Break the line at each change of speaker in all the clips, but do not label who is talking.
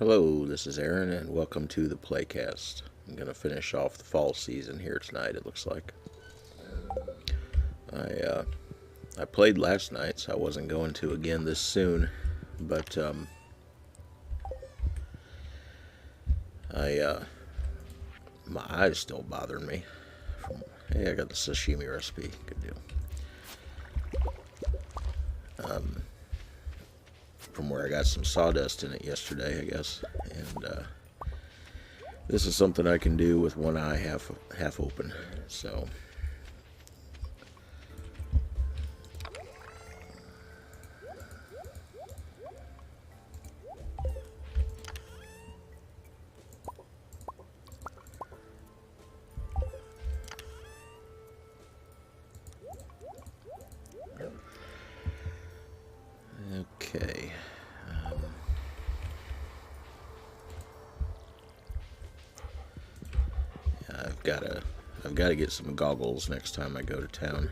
Hello, this is Aaron, and welcome to the Playcast. I'm going to finish off the fall season here tonight, it looks like. I played last night, so I wasn't going to again this soon, but my eyes still bothering me. Hey, I got the sashimi recipe, good deal. From where I got some sawdust in it yesterday, I guess, and this is something I can do with one eye half open, so. Okay. Yeah, I've got to get some goggles next time I go to town.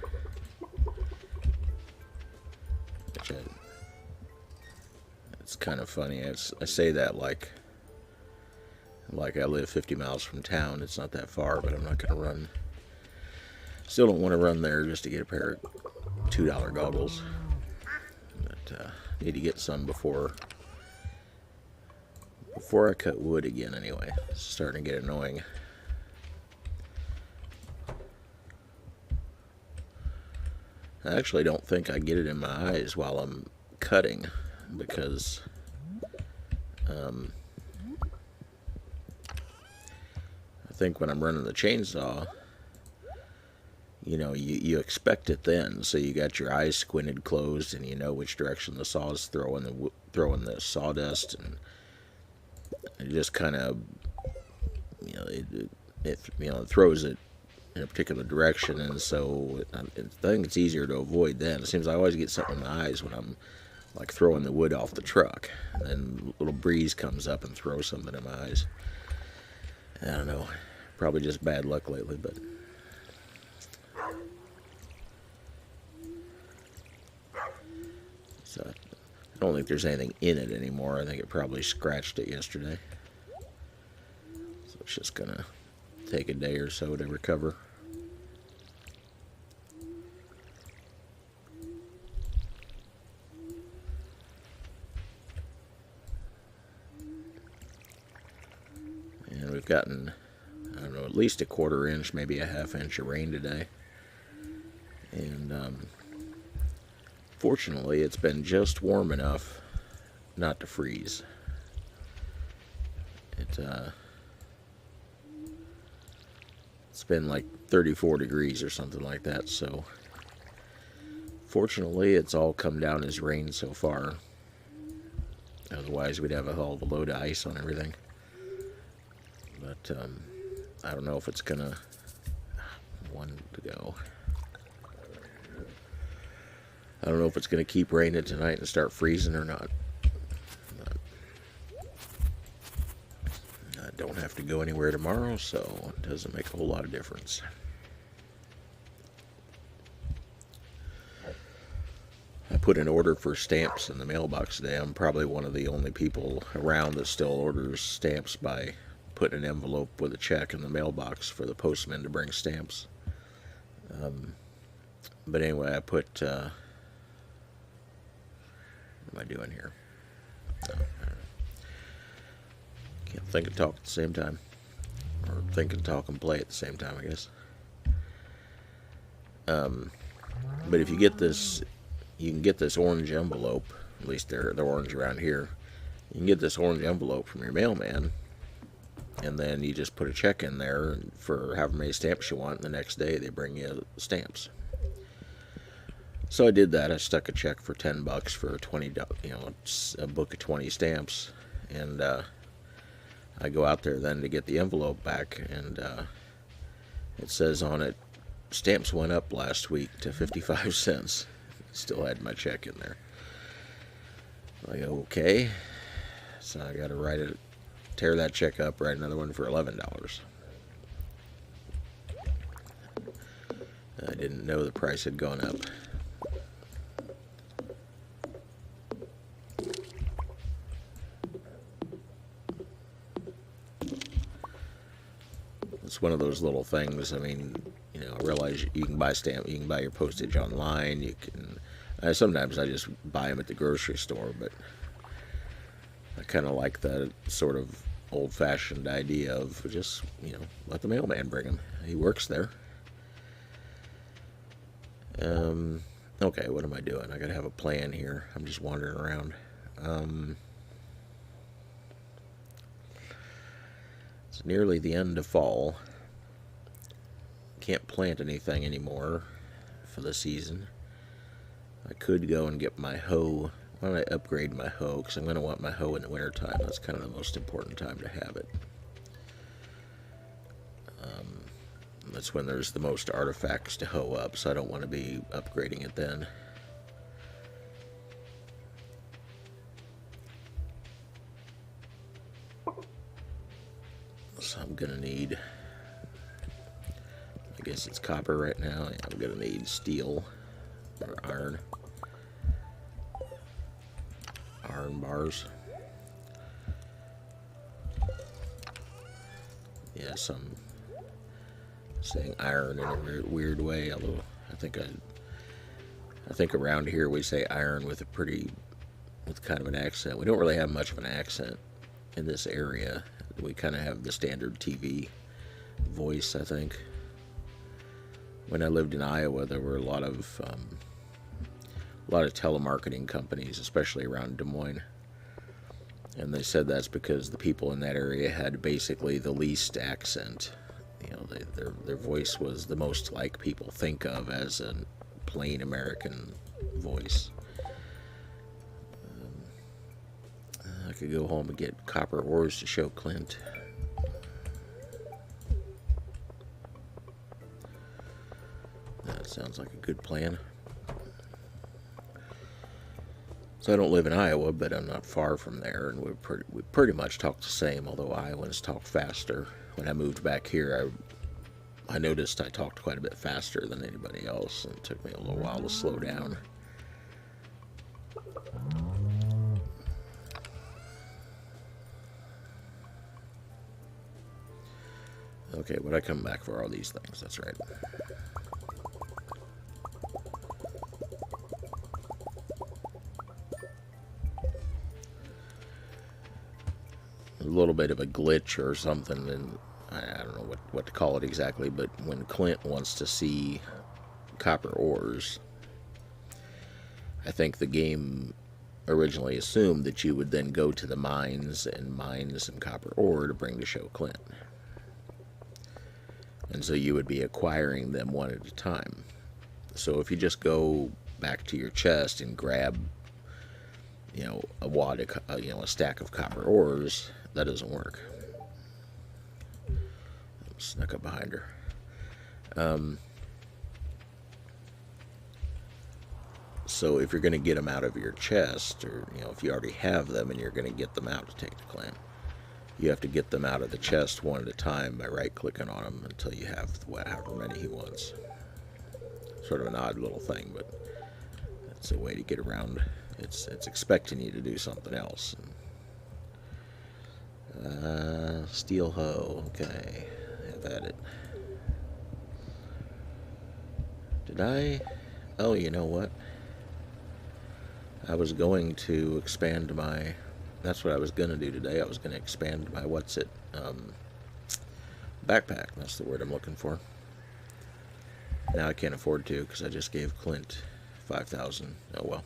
It's kind of funny. I say that like I live 50 miles from town. It's not that far, but I'm not going to run. Still don't want to run there just to get a pair of $2 goggles. But need to get some before I cut wood again anyway. It's starting to get annoying. I actually don't think I get it in my eyes while I'm cutting because I think when I'm running the chainsaw, you expect it then, so you got your eyes squinted closed and you know which direction the saw is throwing the sawdust, and it just kind of it throws it in a particular direction, and so I think it's easier to avoid then. It seems I always get something in my eyes when I'm like throwing the wood off the truck, and then a little breeze comes up and throws something in my eyes. I don't know, probably just bad luck lately, but so I don't think there's anything in it anymore. I think it probably scratched it yesterday, so it's just gonna take a day or so to recover. And we've gotten, I don't know, at least a quarter inch, maybe a half inch of rain today. And fortunately, it's been just warm enough not to freeze. It's been like 34 degrees or something like that, so fortunately it's all come down as rain so far. Otherwise we'd have a hell of a load of ice on everything. But I don't know if it's gonna one to go. I don't know if it's gonna keep raining tonight and start freezing or not. I don't have to go anywhere tomorrow, so it doesn't make a whole lot of difference. I put an order for stamps in the mailbox today. I'm probably one of the only people around that still orders stamps by putting an envelope with a check in the mailbox for the postman to bring stamps. But anyway, I put what am I doing here? Can't think and talk at the same time. Or think and talk and play at the same time, I guess. But if you get this, you can get this orange envelope. At least they're orange around here. You can get this orange envelope from your mailman, and then you just put a check in there for however many stamps you want, and the next day they bring you the stamps. So I did that. I stuck a check for $10 for a book of 20 stamps, and I go out there then to get the envelope back, and it says on it, stamps went up last week to 55 cents. Still had my check in there. Like, okay. So I got to tear that check up, write another one for $11. I didn't know the price had gone up. it's one of those little things. I mean, I realize you can buy you can buy your postage online. You can. Sometimes I just buy them at the grocery store, but I kind of like that sort of old-fashioned idea of just let the mailman bring them. He works there. Okay, what am I doing? I gotta have a plan here. I'm just wandering around. It's nearly the end of fall. Can't plant anything anymore for the season. I could go and get my hoe. Why don't I upgrade my hoe? Because I'm going to want my hoe in the wintertime. That's kind of the most important time to have it. That's when there's the most artifacts to hoe up, so I don't want to be upgrading it then. So I'm going to need, I guess it's copper right now. Yeah, I'm going to need steel or iron. Iron bars. Yes, I'm saying iron in a weird way, although I think around here we say iron with kind of an accent. We don't really have much of an accent in this area. We kind of have the standard TV voice, I think. When I lived in Iowa, there were a lot of telemarketing companies, especially around Des Moines. And they said that's because the people in that area had basically the least accent. Their voice was the most like people think of as a plain American voice. I could go home and get copper ores to show Clint. That sounds like a good plan. So I don't live in Iowa, but I'm not far from there, and we pretty much talk the same, although Iowans talk faster. When I moved back here, I noticed I talked quite a bit faster than anybody else, and it took me a little while to slow down. Okay, but I come back for all these things, that's right. A little bit of a glitch or something, and I don't know what to call it exactly, but when Clint wants to see copper ores, I think the game originally assumed that you would then go to the mines and mine some copper ore to bring to show Clint. And so you would be acquiring them one at a time. So if you just go back to your chest and grab, a stack of copper ores, that doesn't work. Snuck up behind her. So if you're going to get them out of your chest, or if you already have them and you're going to get them out to take to Clint, you have to get them out of the chest one at a time by right-clicking on them until you have however many he wants. Sort of an odd little thing, but it's a way to get around. It's expecting you to do something else. Steel hoe. Okay, have at it. Did I? Oh, you know what? I was going to expand my... That's what I was going to do today. I was going to expand my backpack. That's the word I'm looking for. Now I can't afford to because I just gave Clint 5,000. Oh well.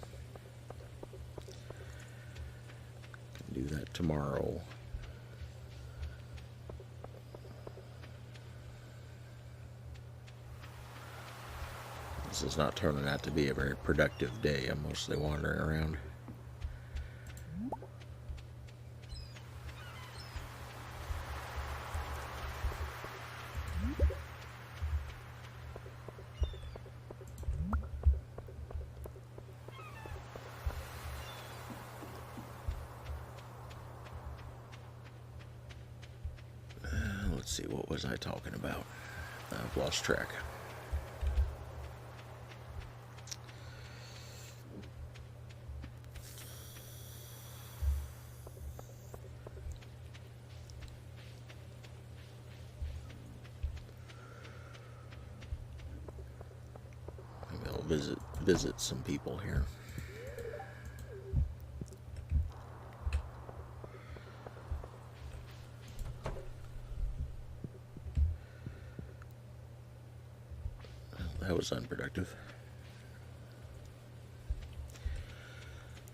Can do that tomorrow. This is not turning out to be a very productive day. I'm mostly wandering around. Let's see, what was I talking about? I've lost track. visit some people here. That was unproductive.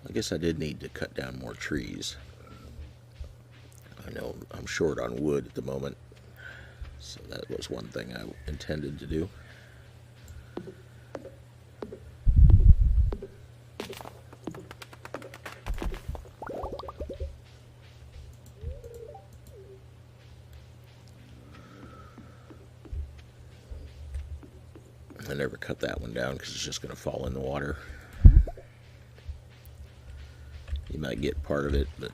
I guess I did need to cut down more trees. I know I'm short on wood at the moment, so that was one thing I intended to do. I never cut that one down because it's just going to fall in the water. You might get part of it, but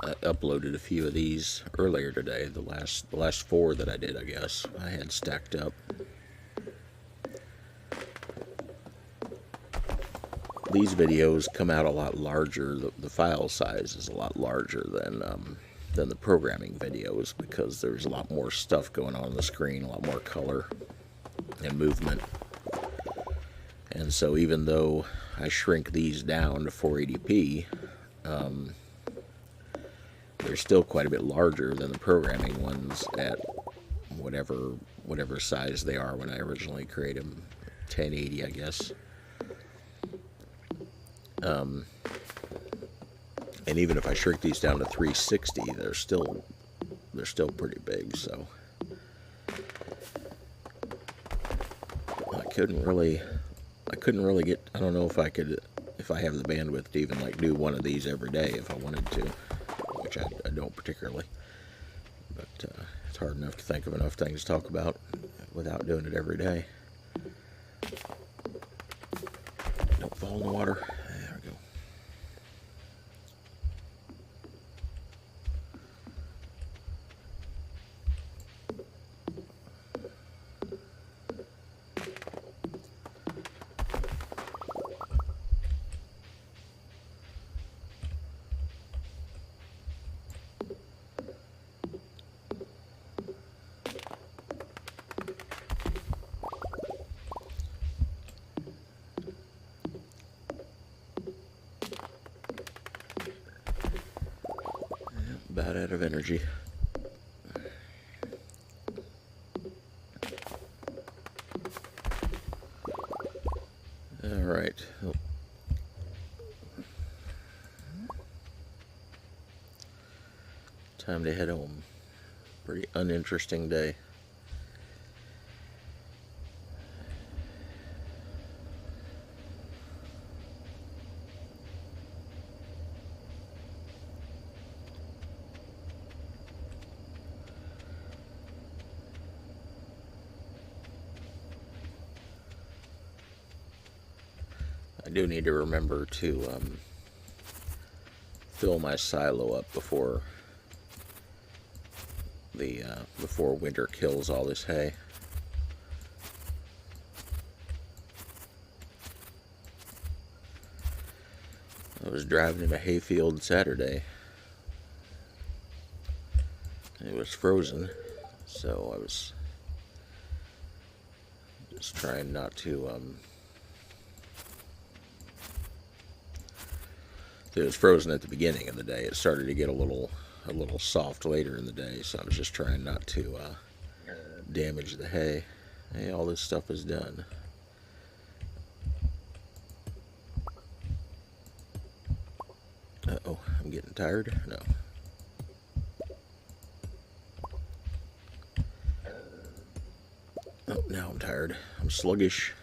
I uploaded a few of these earlier today. The last 4 that I did, I guess, I had stacked up. These videos come out a lot larger. The file size is a lot larger than the programming videos because there's a lot more stuff going on the screen, a lot more color and movement. And so even though I shrink these down to 480p, they're still quite a bit larger than the programming ones at whatever size they are when I originally created them. 1080, I guess. And even if I shrink these down to 360, they're still pretty big. So I couldn't really get. I don't know if I have the bandwidth to even like do one of these every day if I wanted to, which I don't particularly. But it's hard enough to think of enough things to talk about without doing it every day. Don't fall in the water. There we go. About out of energy. All right. Oh. Time to head home. Pretty uninteresting day. I do need to remember to fill my silo up before winter kills all this hay. I was driving in a hayfield Saturday. It was frozen, so I was just trying not to It was frozen at the beginning of the day. It started to get a little soft later in the day, so I was just trying not to damage the hay. Hey, all this stuff is done. Uh-oh, I'm getting tired? No. Oh, now I'm tired. I'm sluggish.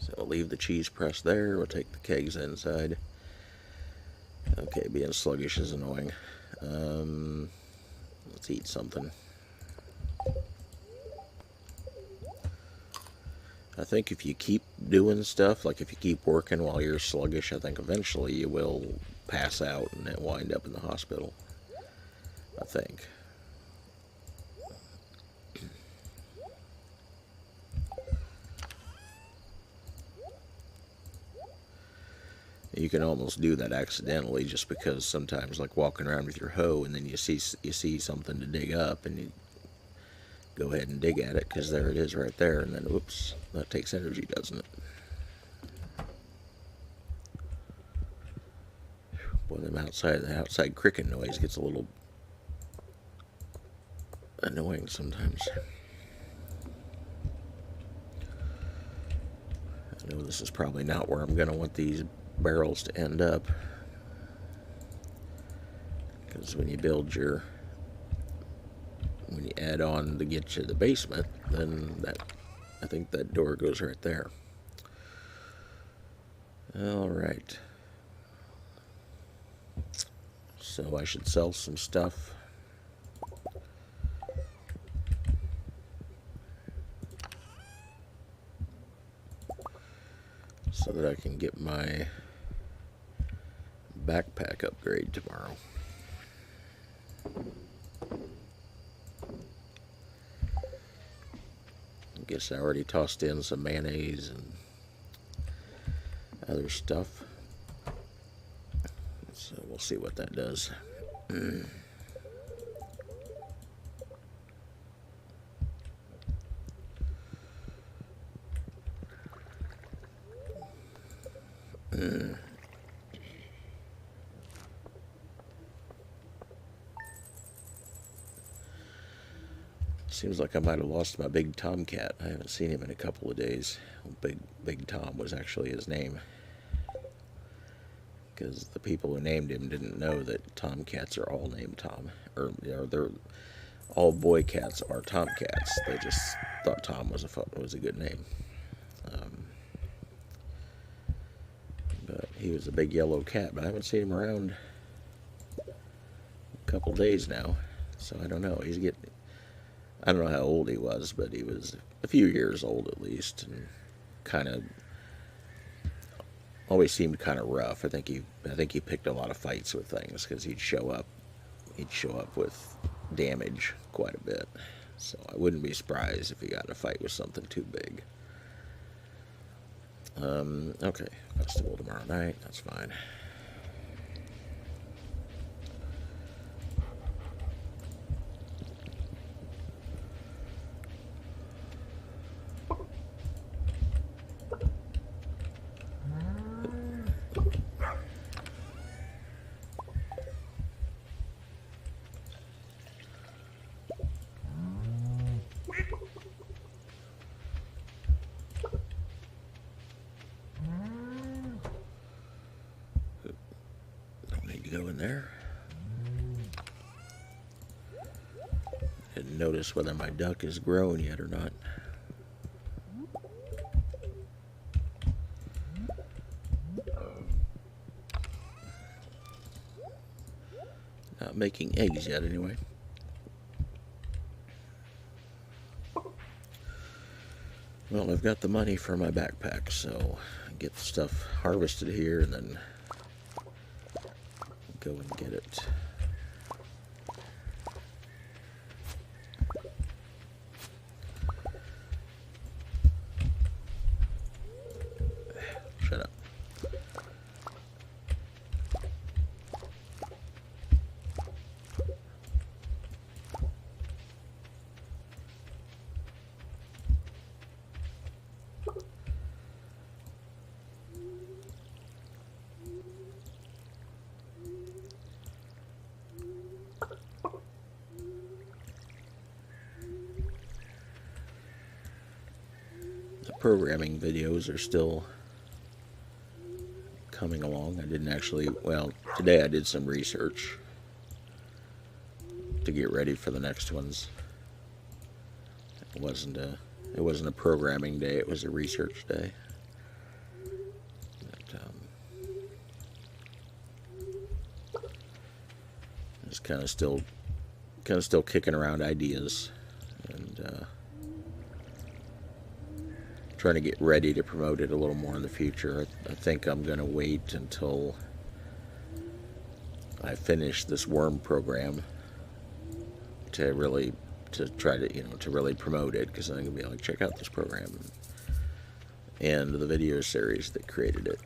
So I'll leave the cheese press there. We'll take the kegs inside. Okay, being sluggish is annoying. Let's eat something. I think if you keep doing stuff, like if you keep working while you're sluggish, I think eventually you will pass out and then wind up in the hospital. I think. You can almost do that accidentally, just because sometimes, like walking around with your hoe, and then you see something to dig up, and you go ahead and dig at it because there it is right there, and then whoops, that takes energy, doesn't it? Boy, the outside cricket noise gets a little annoying sometimes. I know this is probably not where I'm going to want these barrels to end up, because when you add on to get to the basement, then I think that door goes right there. All right. So I should sell some stuff. So that I can get my backpack upgrade tomorrow. I guess I already tossed in some mayonnaise and other stuff. So we'll see what that does. Seems like I might have lost my big tomcat. I haven't seen him in a couple of days. Big Tom was actually his name, because the people who named him didn't know that tomcats are all named Tom, or they're all boy cats are tomcats. They just thought Tom was a good name. But he was a big yellow cat, but I haven't seen him around a couple days now, so I don't know. I don't know how old he was, but he was a few years old at least, and kind of always seemed kind of rough. I think he picked a lot of fights with things, because he'd show up with damage quite a bit. So I wouldn't be surprised if he got in a fight with something too big. Okay, festival tomorrow night. That's fine. Go in there. Didn't notice whether my duck is grown yet or not. Not making eggs yet anyway. Well, I've got the money for my backpack, so I get the stuff harvested here and then go and get it. Shut up. programming videos are still coming along. I didn't actually, well, today I did some research to get ready for the next ones. It wasn't a programming day, it was a research day. Just kind of still kicking around ideas and trying to get ready to promote it a little more in the future. I think I'm going to wait until I finish this worm program to try to really promote it, because I'm going to be like, check out this program and the video series that created it,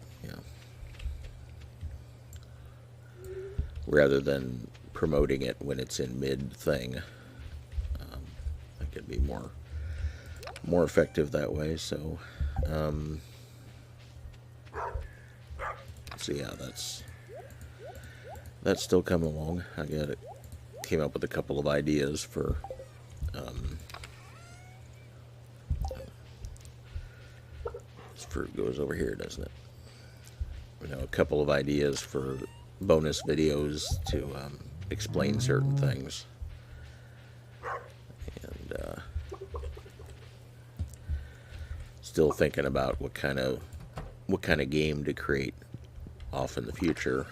rather than promoting it when it's in mid thing. I think it'd be more effective that way. So yeah, that's still coming along. Came up with a couple of ideas for this fruit goes over here, doesn't it? A couple of ideas for bonus videos to explain certain things, and still thinking about what kind of game to create off in the future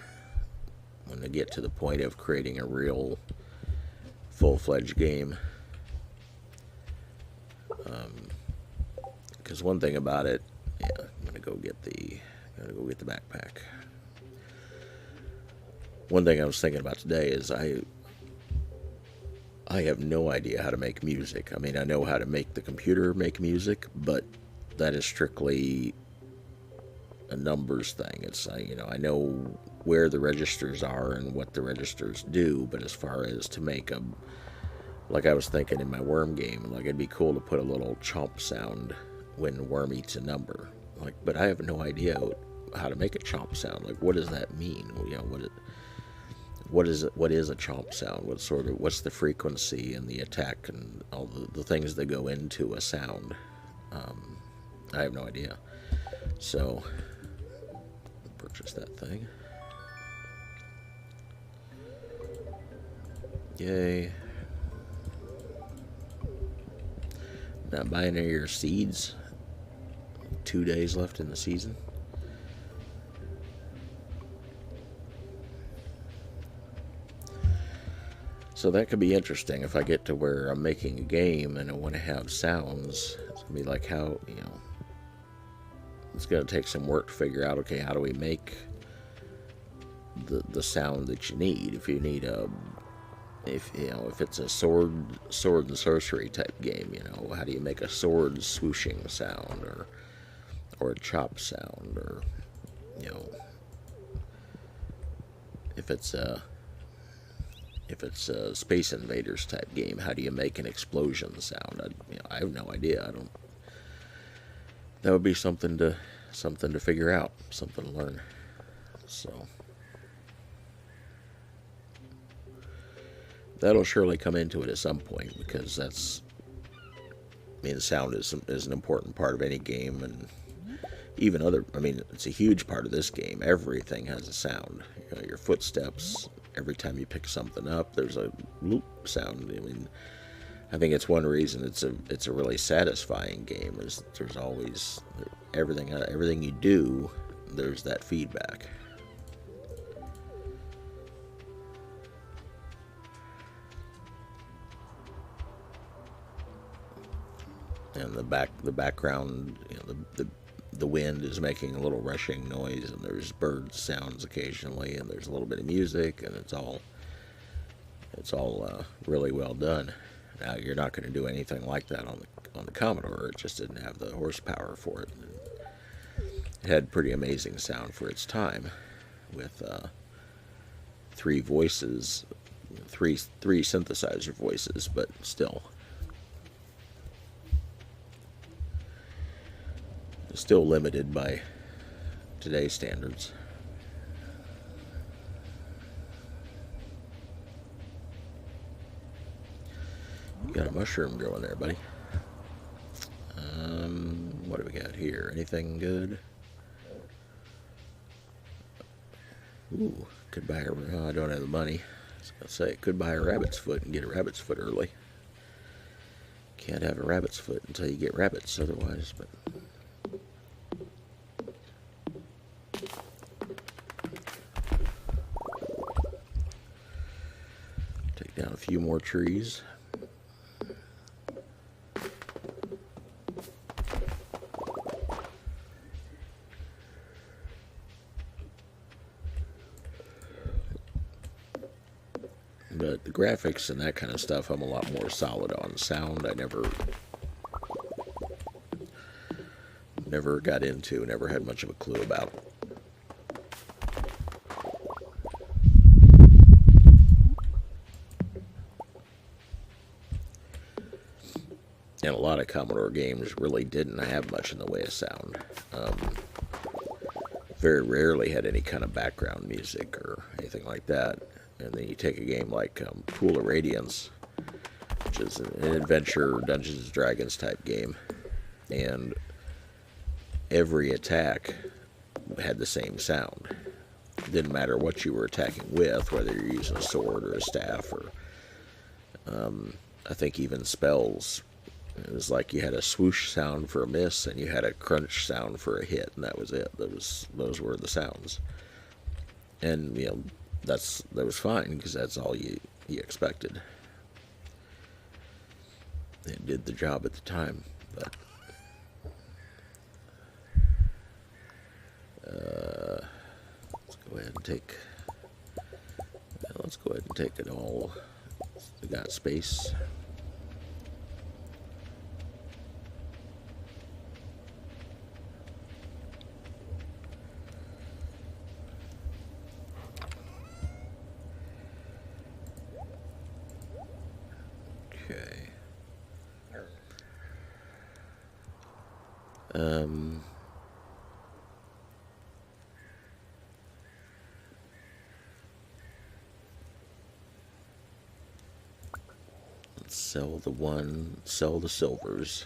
when I get to the point of creating a real full-fledged game. Because one thing about it, I'm gonna go get the backpack. One thing I was thinking about today is I have no idea how to make music. I mean, I know how to make the computer make music, but that is strictly a numbers thing. It's I know where the registers are and what the registers do, but as far as to make them, like I was thinking in my worm game, like it'd be cool to put a little chomp sound when a worm eats a number. Like, but I have no idea how to make a chomp sound. Like, what does that mean? What is a chomp sound? What's the frequency and the attack and all the things that go into a sound? I have no idea. So purchase that thing. Yay. Not buying any of your seeds. 2 days left in the season. So that could be interesting if I get to where I'm making a game and I want to have sounds. It's going to be like how, it's going to take some work to figure out, okay, how do we make the sound that you need? If you need if it's a sword and sorcery type game, how do you make a sword swooshing sound or a chop sound, or if it's a Space Invaders type game, how do you make an explosion sound? I have no idea. That would be something to figure out, something to learn. So that'll surely come into it at some point, because the sound is an important part of any game, and even it's a huge part of this game. Everything has a sound. Your footsteps. Every time you pick something up, there's a loop sound. I think it's one reason it's a really satisfying game, is there's always everything you do, there's that feedback. And the background, the wind is making a little rushing noise, and there's bird sounds occasionally, and there's a little bit of music, and it's all really well done. Now, you're not going to do anything like that on the Commodore. It just didn't have the horsepower for it. It had pretty amazing sound for its time, with 3 voices, three synthesizer voices, but still limited by today's standards. You got a mushroom growing there, buddy. What do we we got here? Anything good? Ooh, could buy a... Oh, I don't have the money. I was going to say, could buy a rabbit's foot and get a rabbit's foot early. Can't have a rabbit's foot until you get rabbits otherwise, but... Take down a few more trees. But the graphics and that kind of stuff, I'm a lot more solid on. Sound, I never got into, never had much of a clue about. And a lot of Commodore games really didn't have much in the way of sound. Very rarely had any kind of background music or anything like that. And then you take a game like Pool of Radiance, which is an adventure Dungeons & Dragons type game, and every attack had the same sound. It didn't matter what you were attacking with, whether you're using a sword or a staff, or I think even spells. It was like you had a swoosh sound for a miss, and you had a crunch sound for a hit, and that was it. Those were the sounds, and that was fine because that's all you expected. It did the job at the time, but let's go ahead and take it all. We got space. Let's sell the silvers.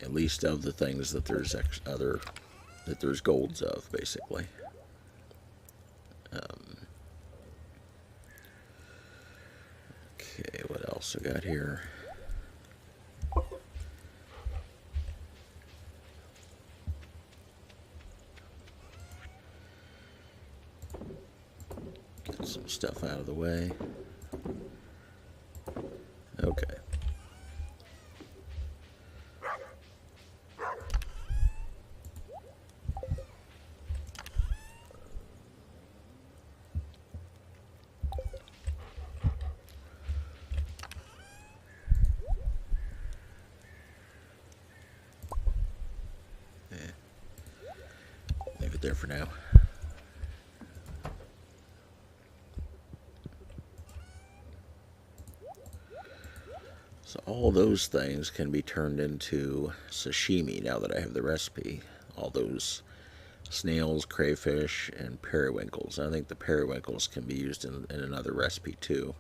At least of the things that there's golds of, basically. Okay, what else we got here? Get some stuff out of the way. Okay. Leave it there for now. So all those things can be turned into sashimi now that I have the recipe. All those snails, crayfish, and periwinkles. I think the periwinkles can be used in another recipe too.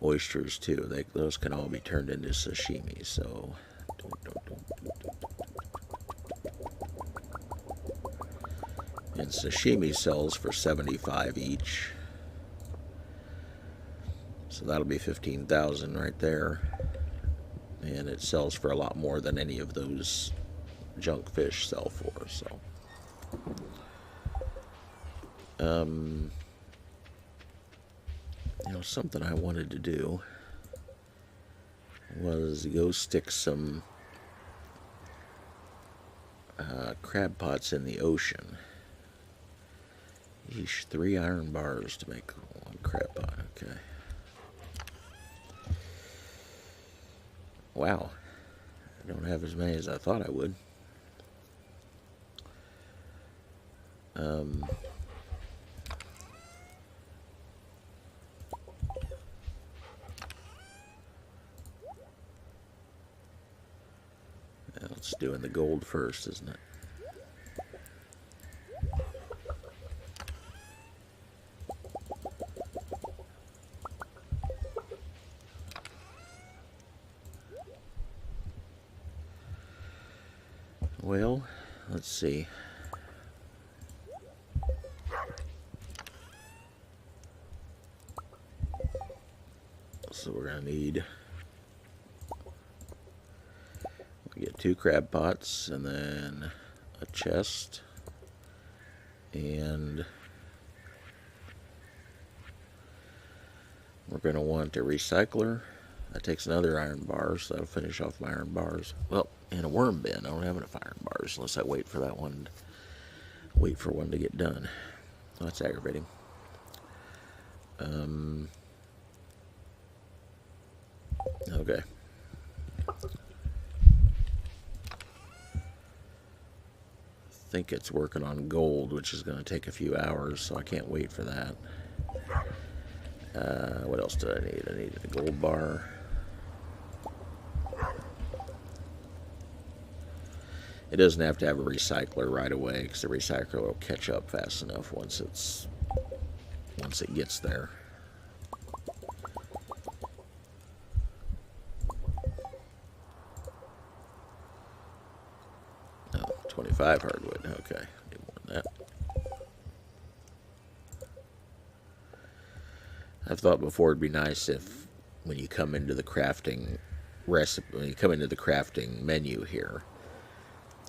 Oysters too. Those can all be turned into sashimi. So, and sashimi sells for $75 each. So that'll be 15,000 right there, and it sells for a lot more than any of those junk fish sell for. So, something I wanted to do was go stick some crab pots in the ocean. Each 3 iron bars to make one crab pot. Okay. Wow. I don't have as many as I thought I would. It's doing the gold first, isn't it? Well, let's see. So we're going to need... we get 2 crab pots and then a chest. And we're going to want a recycler. That takes another iron bar, so that'll finish off my iron bars. Well, and a worm bin. I don't have enough iron bars unless I wait for that one. Wait for one to get done. Well, that's aggravating. Okay. I think it's working on gold, which is going to take a few hours, so I can't wait for that. What else did I need? I needed a gold bar. It doesn't have to have a recycler right away, because the recycler will catch up fast enough once it gets there. Oh, 25 hardwood. Okay, need more than that. I've thought before it'd be nice if, when you come into the crafting recipe, when you come into the crafting menu here,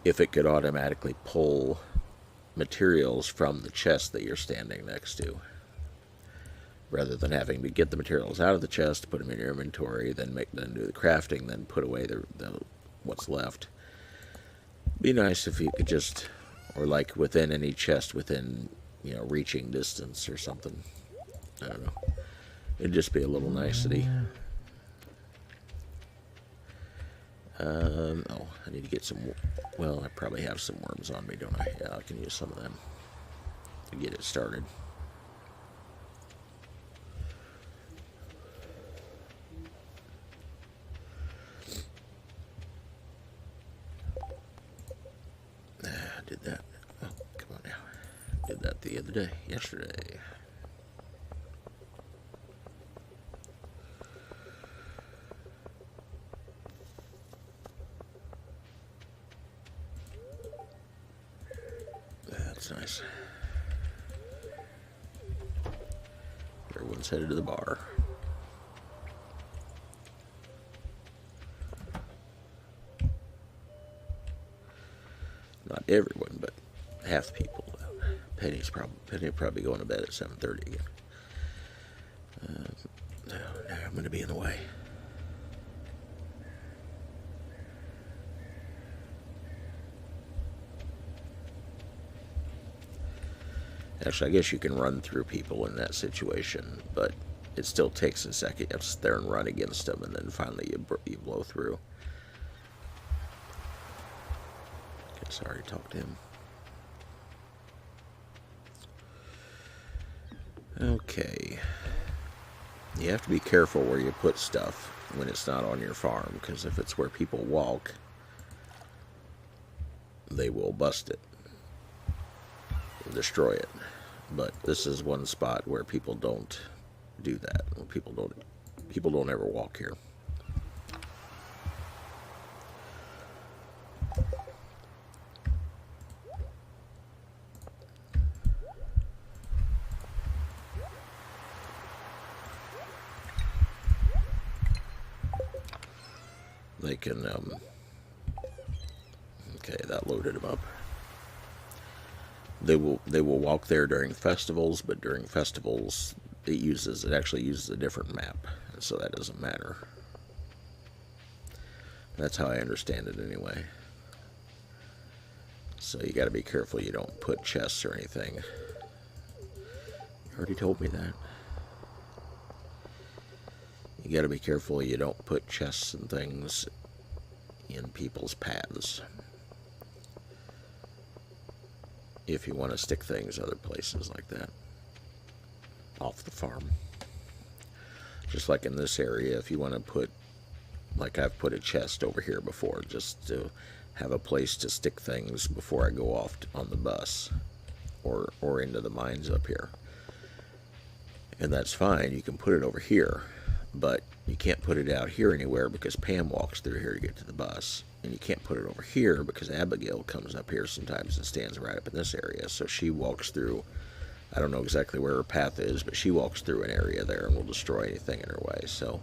if it could automatically pull materials from the chest that you're standing next to, rather than having to get the materials out of the chest, put them in your inventory, then do the crafting, then put away what's left. Be nice if you could just, or like within any chest within, reaching distance or something. I don't know. It'd just be a little nicety. Oh, I need to get some... Well, I probably have some worms on me, don't I? Yeah, I can use some of them to get it started. I did that. Oh, come on now. Did that the other day. Yesterday. That's nice. Everyone's headed to the bar. Not everyone, but half people. Penny's probably going to bed at 7:30 again. No, I'm going to be in the way. Actually, I guess you can run through people in that situation, but it still takes a second. You have to sit there and run against them, and then finally you blow through. Guess I already talked to him. Okay. You have to be careful where you put stuff when it's not on your farm, because if it's where people walk, they will bust it. Destroy it. But this is one spot where people don't do that. People don't ever walk here. They can okay, that loaded them up. They will walk there during festivals, but during festivals it actually uses a different map, and so that doesn't matter. That's how I understand it anyway. So you got to be careful you don't put chests or anything. You already told me that. You got to be careful you don't put chests and things in people's paths. If you want to stick things other places like that, off the farm. Just like in this area, if you want to put, like I've put a chest over here before, just to have a place to stick things before I go off on the bus or into the mines up here. And that's fine, you can put it over here, but you can't put it out here anywhere because Pam walks through here to get to the bus. And you can't put it over here because Abigail comes up here sometimes and stands right up in this area. So she walks through, I don't know exactly where her path is, but she walks through an area there and will destroy anything in her way. So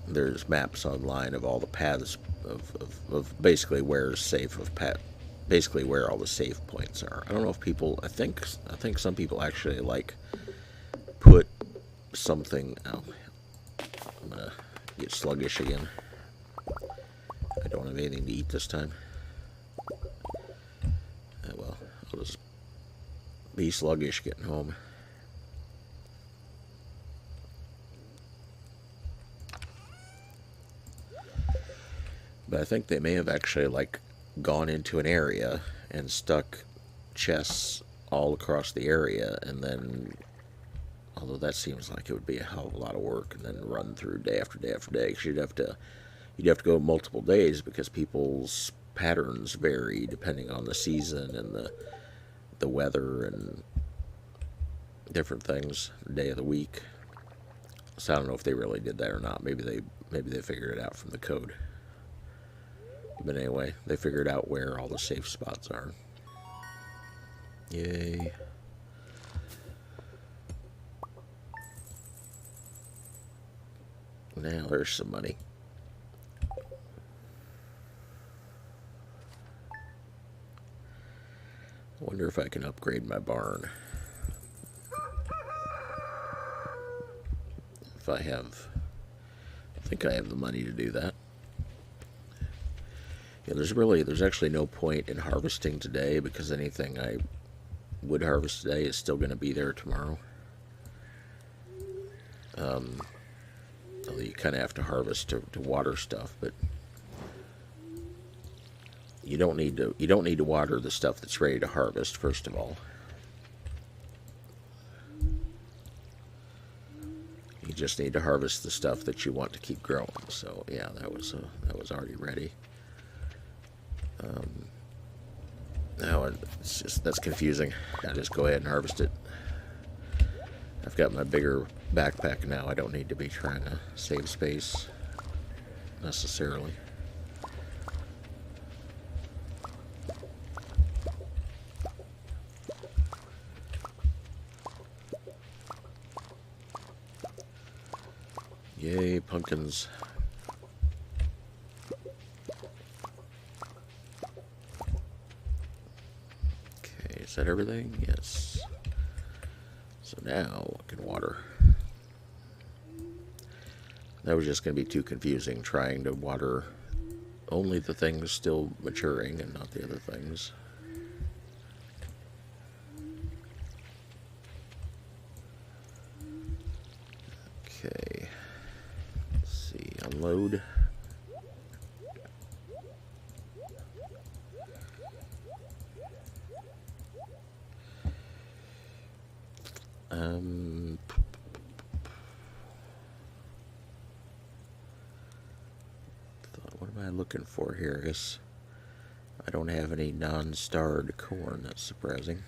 there's maps online of all the paths of basically where's safe of basically where all the safe points are. I don't know if people, I think some people actually like put something, oh, I'm gonna get sluggish again. I don't have anything to eat this time. Well, I'll just be sluggish getting home. But I think they may have actually like gone into an area and stuck chests all across the area, and then, although that seems like it would be a hell of a lot of work, and then run through day after day after day, because you'd have to go multiple days because people's patterns vary depending on the season and the weather and different things, the day of the week. So I don't know if they really did that or not. Maybe they figured it out from the code. But anyway, they figured out where all the safe spots are. Yay. Now there's some money. I wonder if I can upgrade my barn. If I think I have the money to do that. Yeah, there's actually no point in harvesting today because anything I would harvest today is still going to be there tomorrow. Although you kind of have to harvest to water stuff, but you don't need to water the stuff that's ready to harvest, first of all. You just need to harvest the stuff that you want to keep growing. So yeah, that was already ready. Now that's confusing. I just go ahead and harvest it. I've got my bigger backpack now. I don't need to be trying to save space necessarily. Yay, pumpkins. Okay, is that everything? Yes. So now I can water. That was just going to be too confusing, trying to water only the things still maturing and not the other things. Okay. Let's see, unload. What am I looking for here? I guess I don't have any non-starred corn. That's surprising.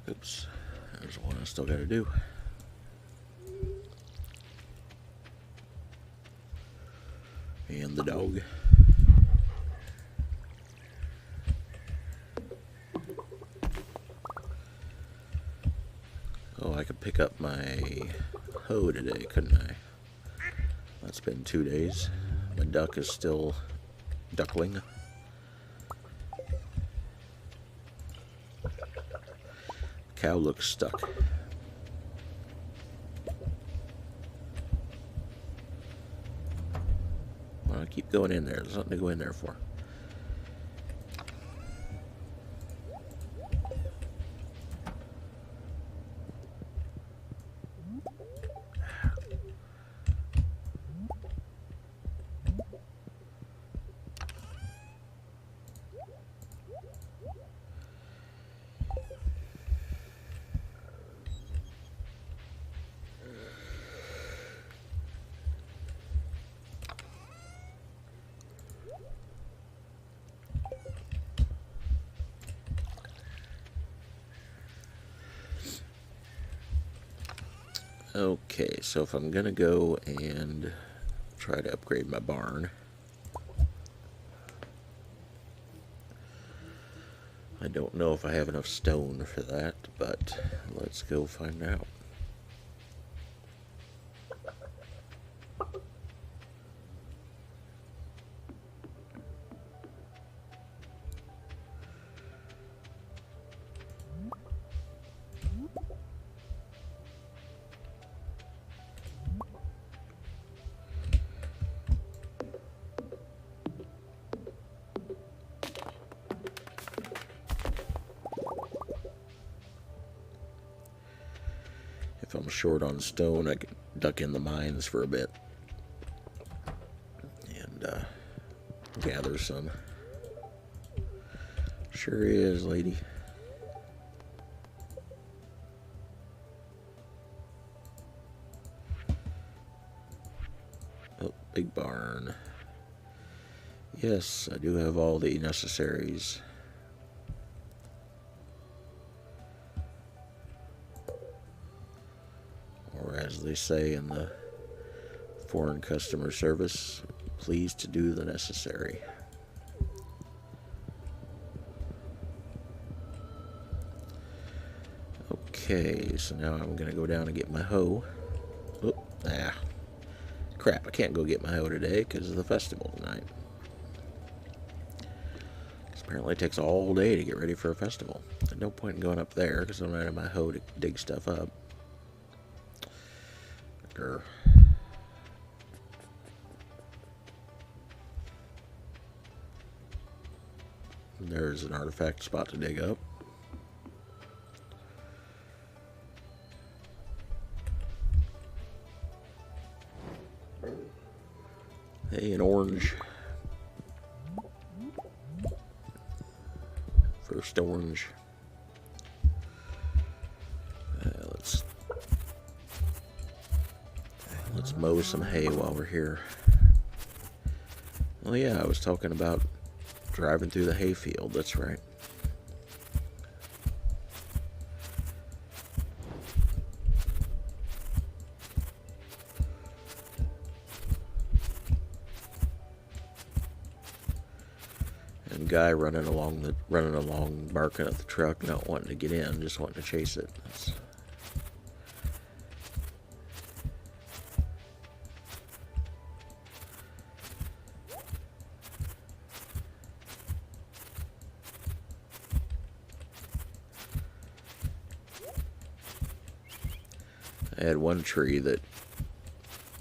Oops, there's one I still got to do. And the dog. Oh, I could pick up my hoe today, couldn't I? That's been 2 days. My duck is still duckling. Cow looks stuck. Well, I keep going in there. There's nothing to go in there for. Okay, so if I'm gonna go and try to upgrade my barn, I don't know if I have enough stone for that, but let's go find out. If I'm short on stone, I can duck in the mines for a bit and gather some. Sure is, lady. Oh, big barn. Yes, I do have all the necessaries. Or as they say in the foreign customer service, pleased to do the necessary. Okay, so now I'm going to go down and get my hoe. Oh, crap, I can't go get my hoe today because of the festival tonight. Apparently it takes all day to get ready for a festival. There's no point in going up there because I don't have my hoe to dig stuff up. Grr. There's an artifact spot to dig up. Hey, an orange. First orange. Let's mow some hay while we're here. Oh yeah, I was talking about driving through the hayfield. That's right. And guy running along barking at the truck, not wanting to get in, just wanting to chase it. I had one tree that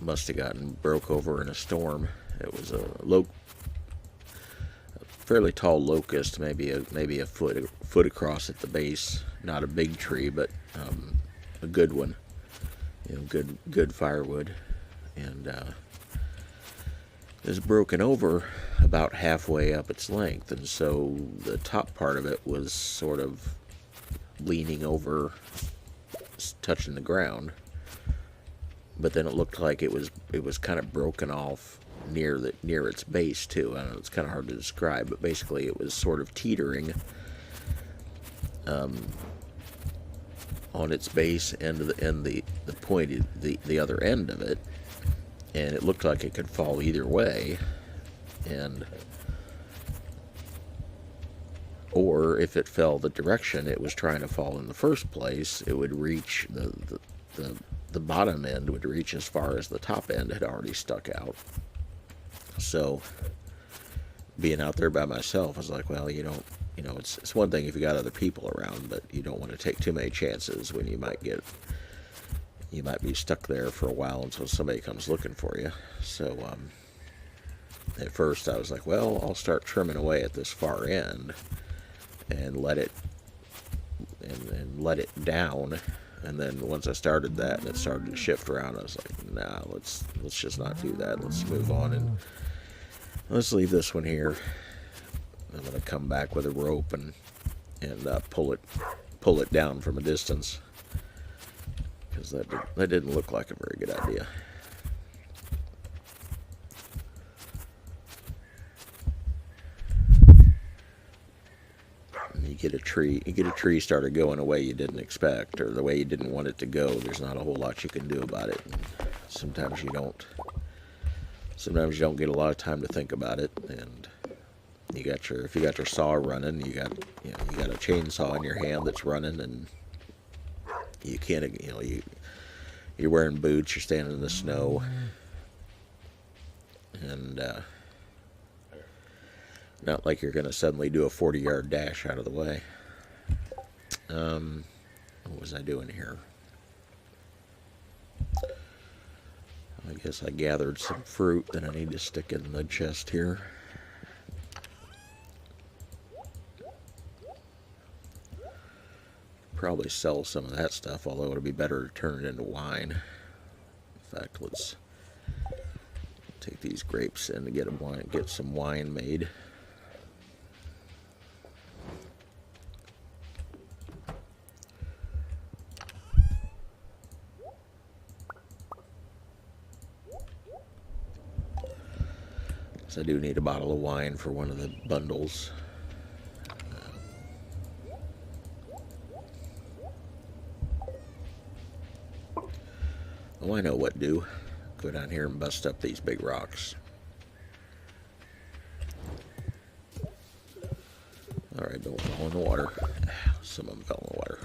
must have gotten broke over in a storm. It was a fairly tall locust, maybe a foot across at the base. Not a big tree, but a good one. You know, good firewood, and it was broken over about halfway up its length, and so the top part of it was sort of leaning over, touching the ground. But then it looked like it was kind of broken off near its base too. I don't know, it's kind of hard to describe, but basically it was sort of teetering on its base and the pointed the other end of it, and it looked like it could fall either way, or if it fell the direction it was trying to fall in the first place, it would reach the bottom end would reach as far as the top end had already stuck out. So being out there by myself, I was like, well, it's one thing if you got other people around, but you don't want to take too many chances when you might be stuck there for a while until somebody comes looking for you. So at first I was like, well, I'll start trimming away at this far end and let it down. And then once I started that and it started to shift around, I was like, nah, let's just not do that. Let's move on and let's leave this one here. I'm going to come back with a rope and pull it down from a distance, because that didn't look like a very good idea. you get a tree started going a way you didn't expect, or the way you didn't want it to go. There's not a whole lot you can do about it. And sometimes you don't. Sometimes you don't get a lot of time to think about it, and if you got your saw running, you got a chainsaw in your hand that's running, and you can't, you're wearing boots, you're standing in the snow, and not like you're going to suddenly do a 40-yard dash out of the way. What was I doing here? I guess I gathered some fruit that I need to stick in the chest here. Probably sell some of that stuff, although it would be better to turn it into wine. In fact, let's take these grapes in to get some wine made. So I do need a bottle of wine for one of the bundles. Oh, I know what to do. Go down here and bust up these big rocks. Alright, don't fall in the water. Some of them fell in the water.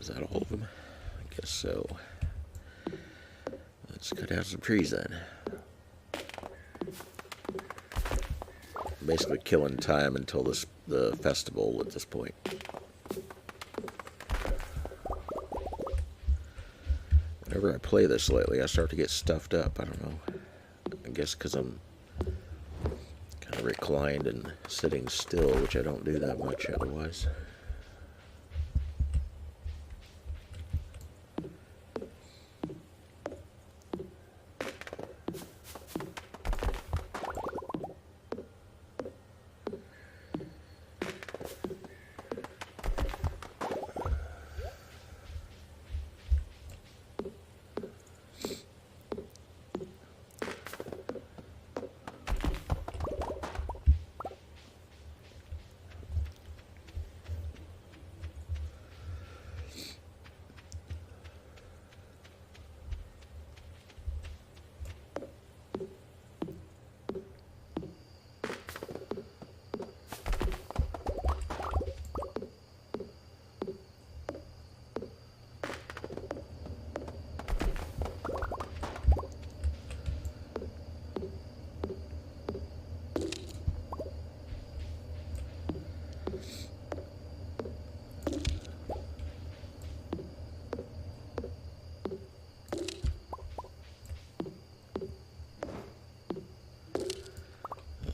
Is that all of them? I guess so. Let's cut down some trees then. Basically killing time until the festival at this point. Whenever I play this lately, I start to get stuffed up. I don't know. I guess because I'm kind of reclined and sitting still, which I don't do that much otherwise.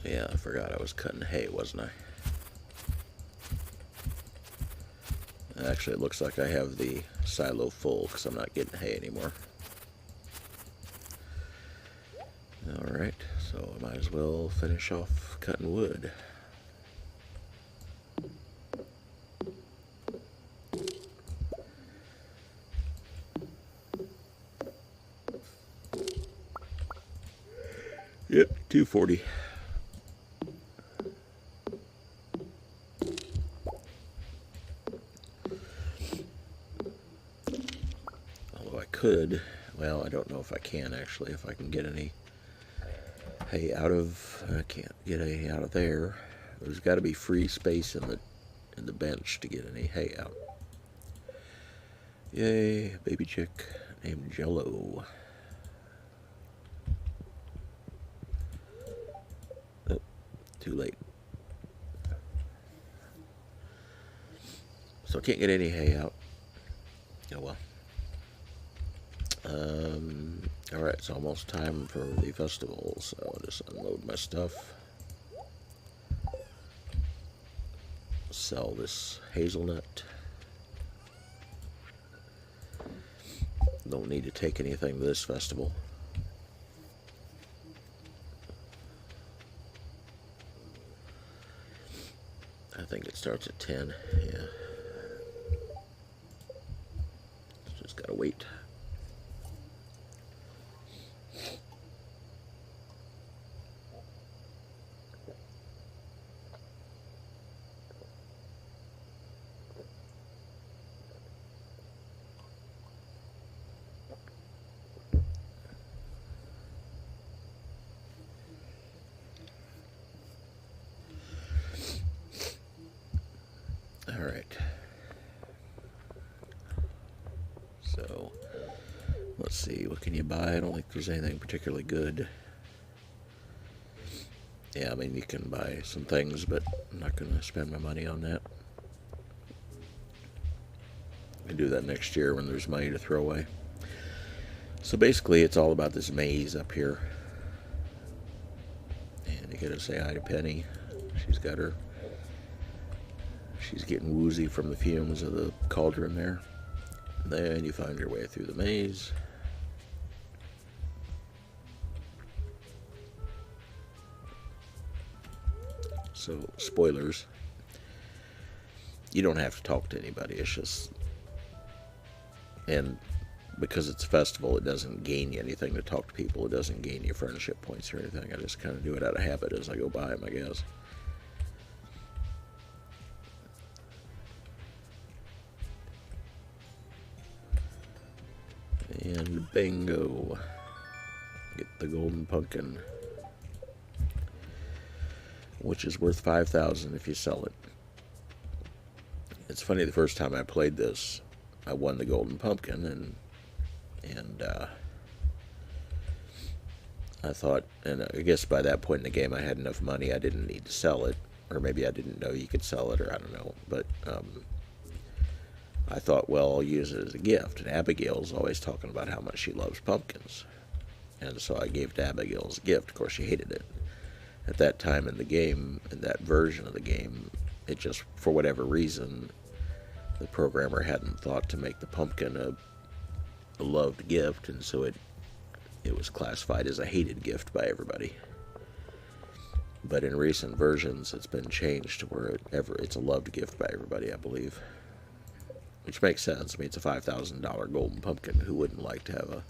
Yeah, I forgot I was cutting hay, wasn't I? Actually, it looks like I have the silo full because I'm not getting hay anymore. Alright, so I might as well finish off cutting wood. Yep, 240. Well, I don't know if I can actually, if I can get any hay out of, I can't get hay out of there. There's got to be free space in the bench to get any hay out. Yay, baby chick named Jello. Too late. So I can't get any hay out. Oh well. Alright, it's almost time for the festival, so I'll just unload my stuff. Sell this hazelnut. Don't need to take anything to this festival. I think it starts at 10, yeah. Just gotta wait. Alright. So, let's see, what can you buy? I don't think there's anything particularly good. Yeah, I mean, you can buy some things, but I'm not going to spend my money on that. I can do that next year when there's money to throw away. So basically, it's all about this maze up here. And you gotta say hi to Penny. She's getting woozy from the fumes of the cauldron there. Then you find your way through the maze. So, spoilers. You don't have to talk to anybody. It's just... And because it's a festival, it doesn't gain you anything to talk to people. It doesn't gain you friendship points or anything. I just kind of do it out of habit as I go by them, I guess. And bingo. Get the golden pumpkin. Which is worth 5,000 if you sell it. It's funny, the first time I played this, I won the golden pumpkin, and I thought, and I guess by that point in the game I had enough money I didn't need to sell it, or maybe I didn't know you could sell it, or I don't know, but I thought, well, I'll use it as a gift, and Abigail's always talking about how much she loves pumpkins, and so I gave it to Abigail as a gift. Of course, she hated it. At that time in the game, in that version of the game, it just, for whatever reason, the programmer hadn't thought to make the pumpkin a loved gift, and so it was classified as a hated gift by everybody. But in recent versions, it's been changed to where it's a loved gift by everybody, I believe. Which makes sense. I mean, it's a $5,000 golden pumpkin. Who wouldn't like to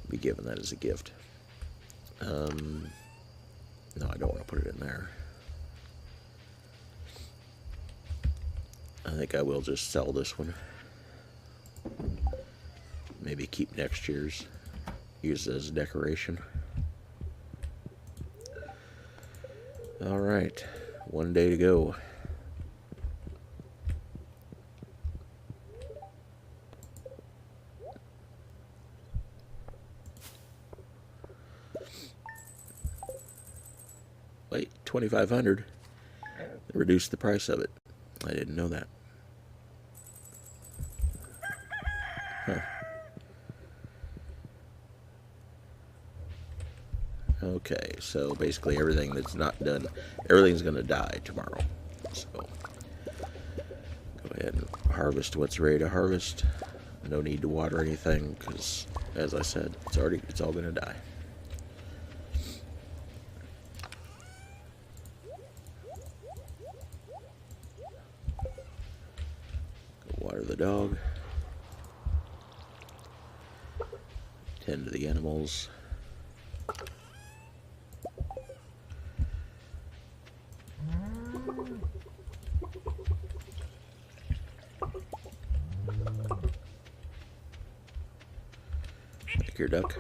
be given that as a gift? No, I don't want to put it in there. I think I will just sell this one. Maybe keep next year's. Use it as a decoration. Alright. One day to go. Wait, 2,500. They reduced the price of it. I didn't know that. Huh. Okay, so basically everything that's not done, everything's going to die tomorrow. So, go ahead and harvest what's ready to harvest. No need to water anything, because, as I said, it's all going to die. Go water the dog. Tend to the animals. Your duck.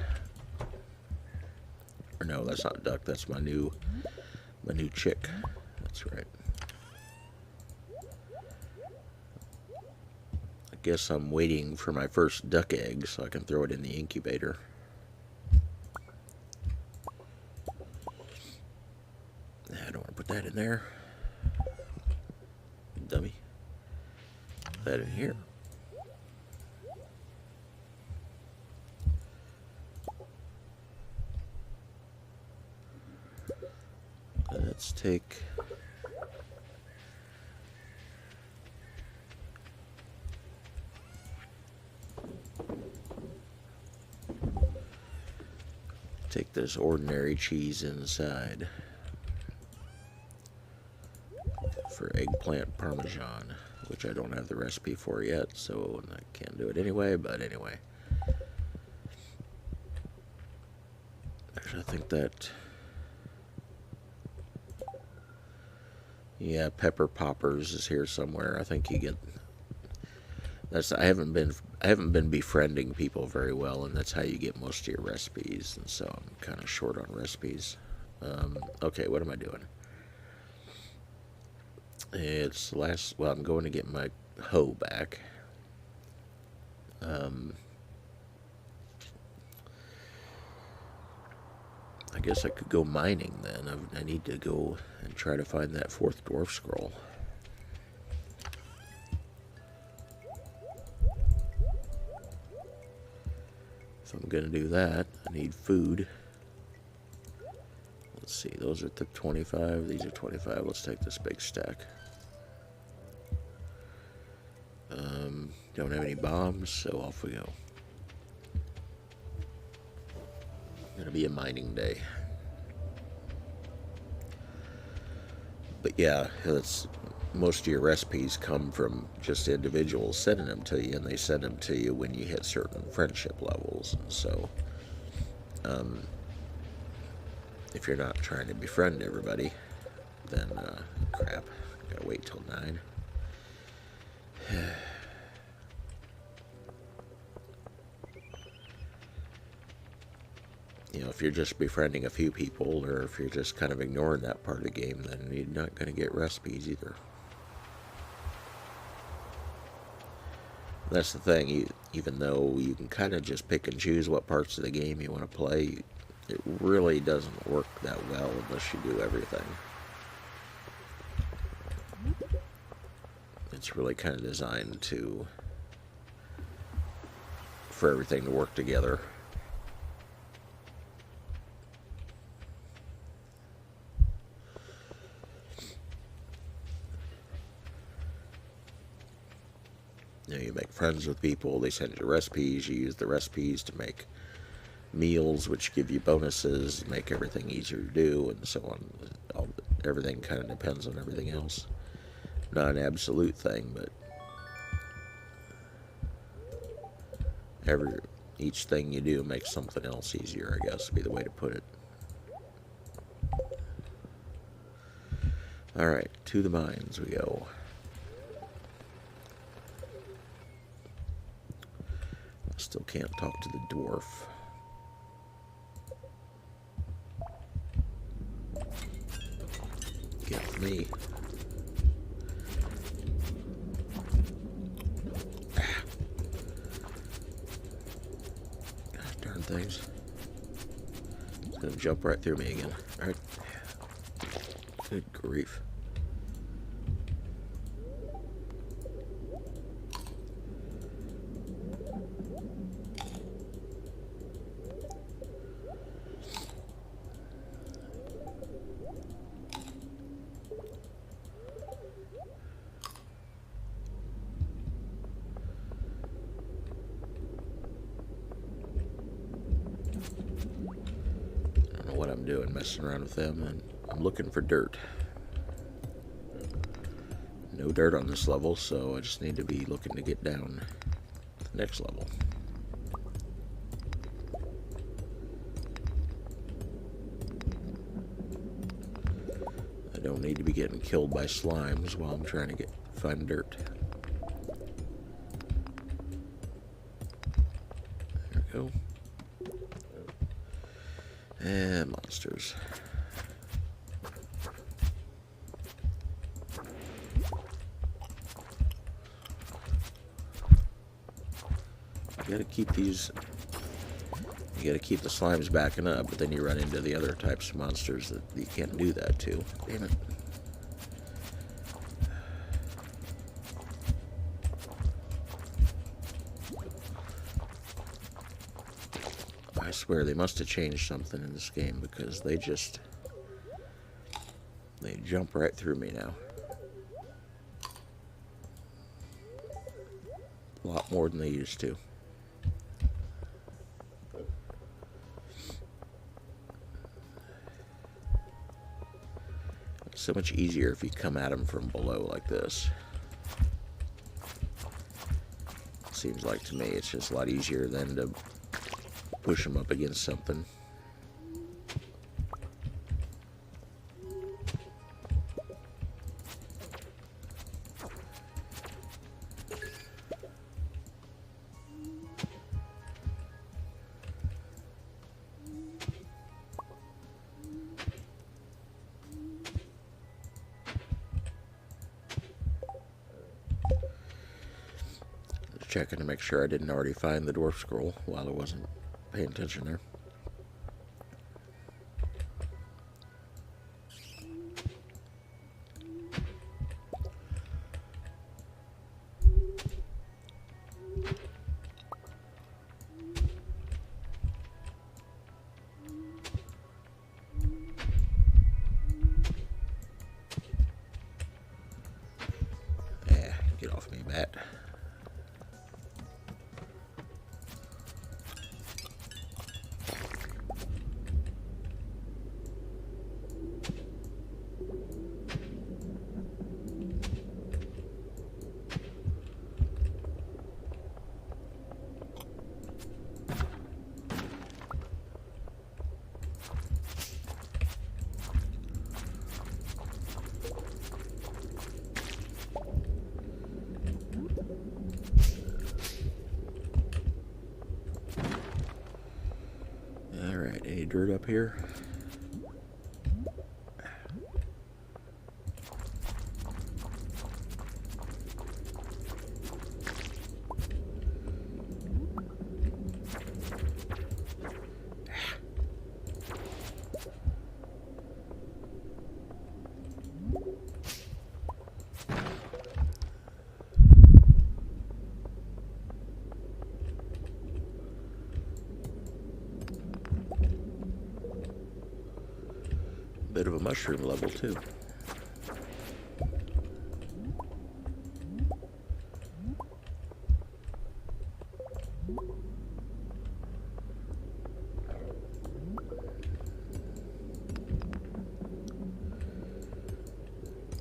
Or no, that's not a duck, that's my new chick. That's right. I guess I'm waiting for my first duck egg so I can throw it in the incubator. I don't want to put that in there. Dummy. Put that in here. Let's take this ordinary cheese inside for eggplant parmesan, which I don't have the recipe for yet, so I can't do it anyway, but anyway. Actually, I think that, yeah, pepper poppers is here somewhere. I think you get, that's, I haven't been befriending people very well, and that's how you get most of your recipes, and so I'm kind of short on recipes. Okay, what am I doing? It's last, well, I'm going to get my hoe back. I guess I could go mining then. I need to go and try to find that 4th dwarf scroll. So I'm going to do that. I need food. Let's see, those are the 25. These are 25. Let's take this big stack. Don't have any bombs, so off we go. Gonna be a mining day. But yeah, that's, most of your recipes come from just individuals sending them to you, and they send them to you when you hit certain friendship levels. And so, if you're not trying to befriend everybody, then crap, gotta wait till 9. You know, if you're just befriending a few people, or if you're just kind of ignoring that part of the game, then you're not going to get recipes either. That's the thing, even though you can kind of just pick and choose what parts of the game you want to play, it really doesn't work that well unless you do everything. It's really kind of designed for everything to work together. You know, you make friends with people, they send you recipes, you use the recipes to make meals, which give you bonuses, make everything easier to do, and so on. Everything kind of depends on everything else. Not an absolute thing, but each thing you do makes something else easier, I guess, would be the way to put it. Alright, to the mines we go. Still can't talk to the dwarf. Get me. God darn things. It's gonna jump right through me again. Alright. Good grief. What I'm doing, messing around with them, and I'm looking for dirt. No dirt on this level, so I just need to be looking to get down to the next level. I don't need to be getting killed by slimes while I'm trying to find dirt. There we go. And monsters. You gotta keep these. You gotta keep the slimes backing up, but then you run into the other types of monsters that you can't do that to. Damn it. I swear they must have changed something in this game because they jump right through me now. A lot more than they used to. It's so much easier if you come at them from below like this. Seems like to me it's just a lot easier than to push them up against something. Checking to make sure I didn't already find the dwarf scroll while I wasn't paying attention there. Yeah, get off me, bat. Alright, any dirt up here? Bit of a mushroom level too.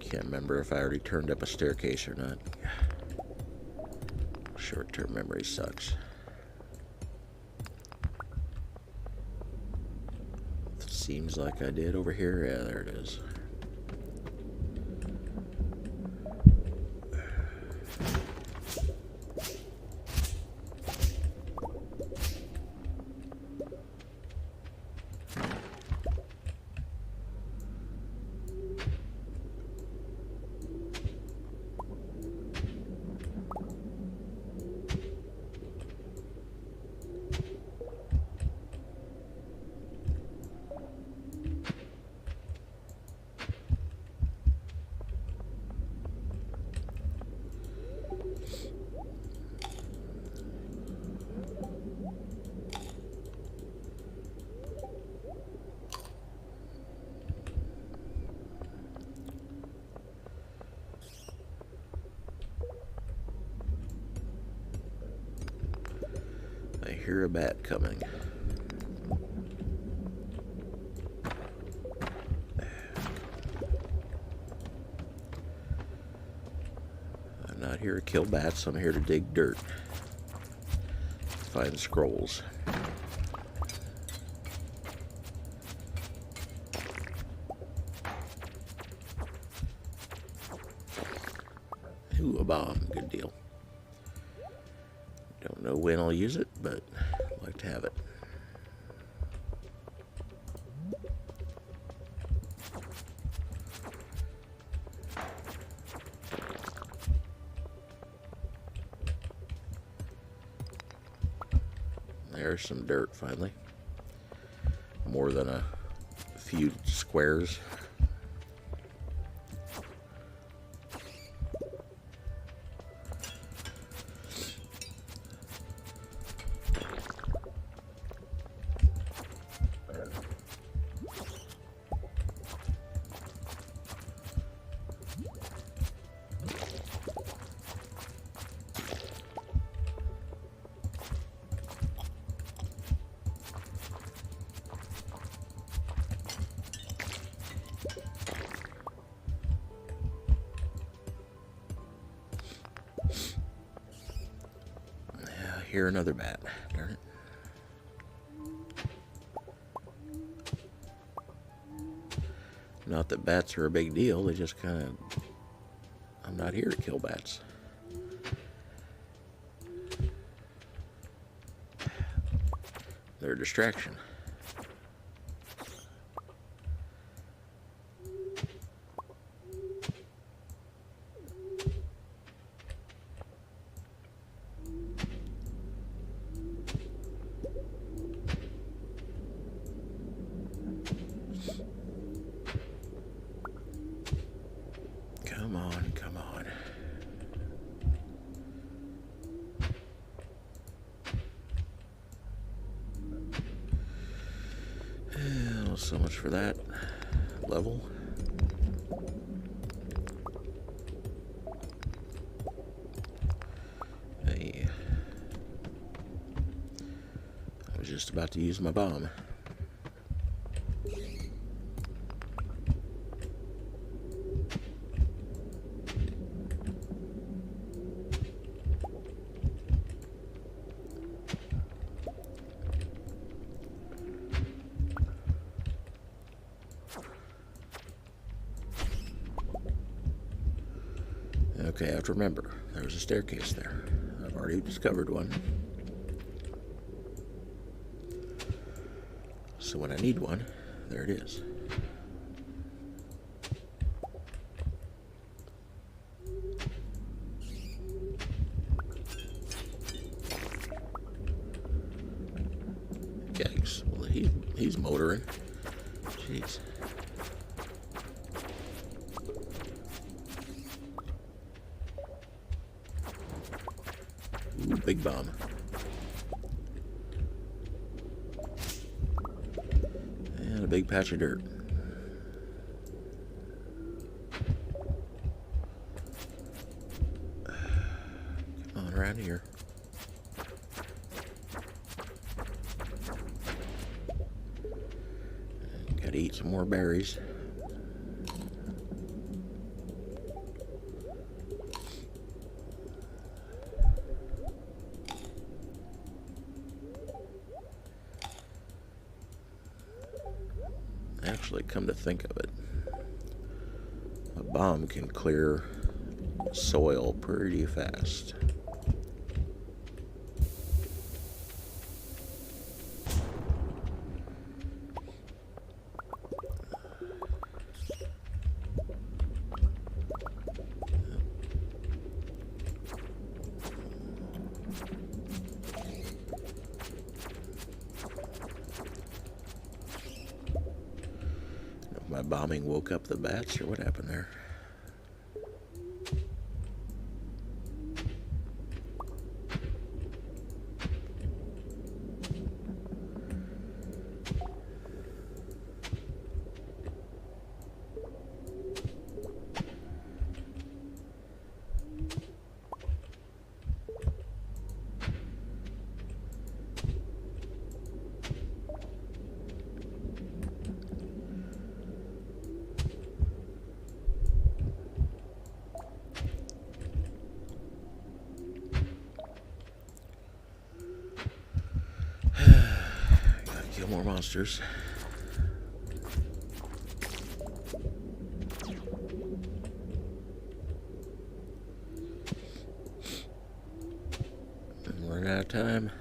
Can't remember if I already turned up a staircase or not. Short-term memory sucks. Seems like I did over here. Yeah, there it is. I hear a bat coming. I'm not here to kill bats, I'm here to dig dirt. Find scrolls. Ooh, a bomb. Good deal. Don't know when I'll use it, but I'd like to have it. There's some dirt finally. More than a few squares. hear another bat. Darn it. Not that bats are a big deal, they just kind of... I'm not here to kill bats. They're a distraction. Come on, come on. Well, so much for that level. Hey. I was just about to use my bomb. Okay, I have to remember, there was a staircase there. I've already discovered one. So when I need one, there it is. Yikes. Well, he's motoring. Jeez. Ooh, big bomb. And a big patch of dirt. Come on around here. Gotta eat some more berries. Actually, come to think of it, a bomb can clear soil pretty fast. My bombing woke up the bats, or what happened there? Kill more monsters. I'm running out of time.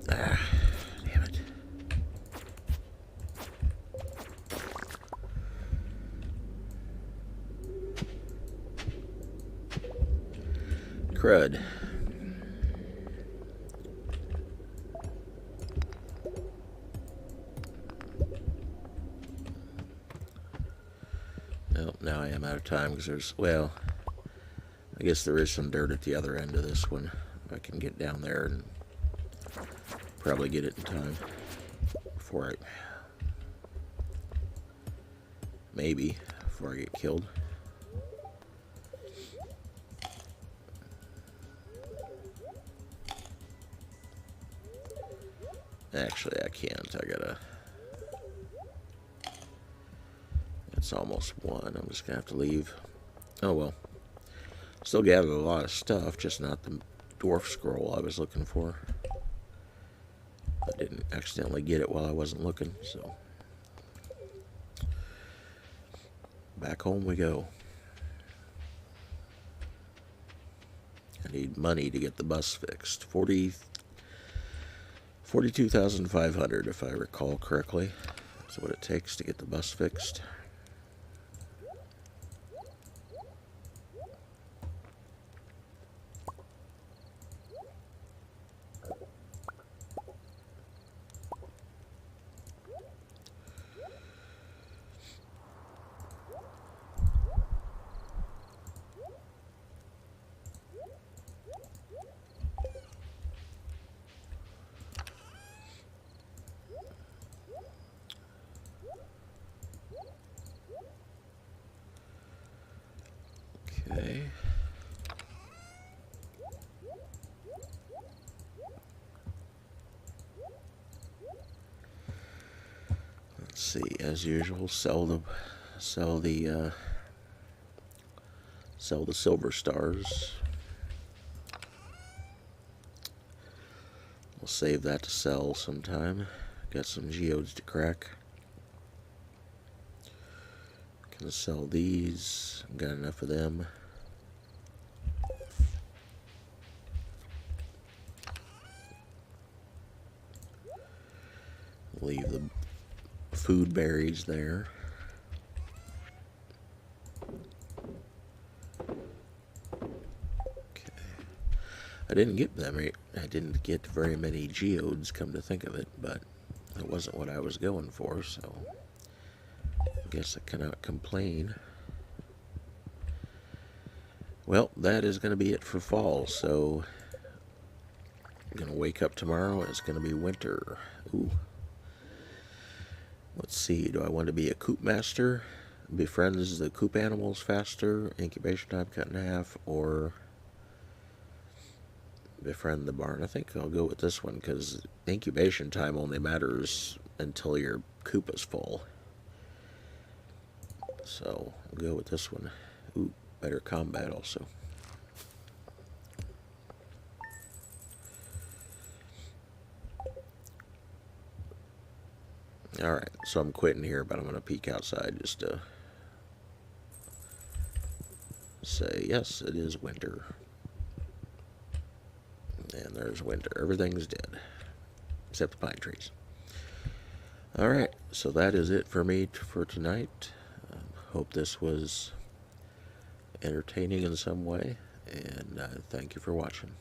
Ah, damn it. Crud. Well, now I am out of time because there's, well, I guess there is some dirt at the other end of this one. I can get down there and probably get it in time before before I get killed. Actually, I can't. It's almost 1. I'm just gonna have to leave. Oh well. Still gathered a lot of stuff, just not the dwarf scroll I was looking for. I didn't accidentally get it while I wasn't looking, so. Back home we go. I need money to get the bus fixed. 42,500 if I recall correctly. That's what it takes to get the bus fixed. Okay. Let's see. As usual, sell the silver stars. We'll save that to sell sometime. Got some geodes to crack. Gonna sell these. Got enough of them. Leave the food berries there. Okay. I didn't get very many geodes, come to think of it, but it wasn't what I was going for, so I guess I cannot complain. Well, that is going to be it for fall, so I'm going to wake up tomorrow and it's going to be winter. Ooh. Let's see, do I want to be a coop master? Befriends the coop animals faster, incubation time cut in half, or befriend the barn? I think I'll go with this one because incubation time only matters until your coop is full. So I'll go with this one. Ooh, better combat also. Alright, so I'm quitting here, but I'm going to peek outside just to say, yes, it is winter. And there's winter. Everything's dead. Except the pine trees. Alright, so that is it for me for tonight. Hope this was entertaining in some way. And thank you for watching.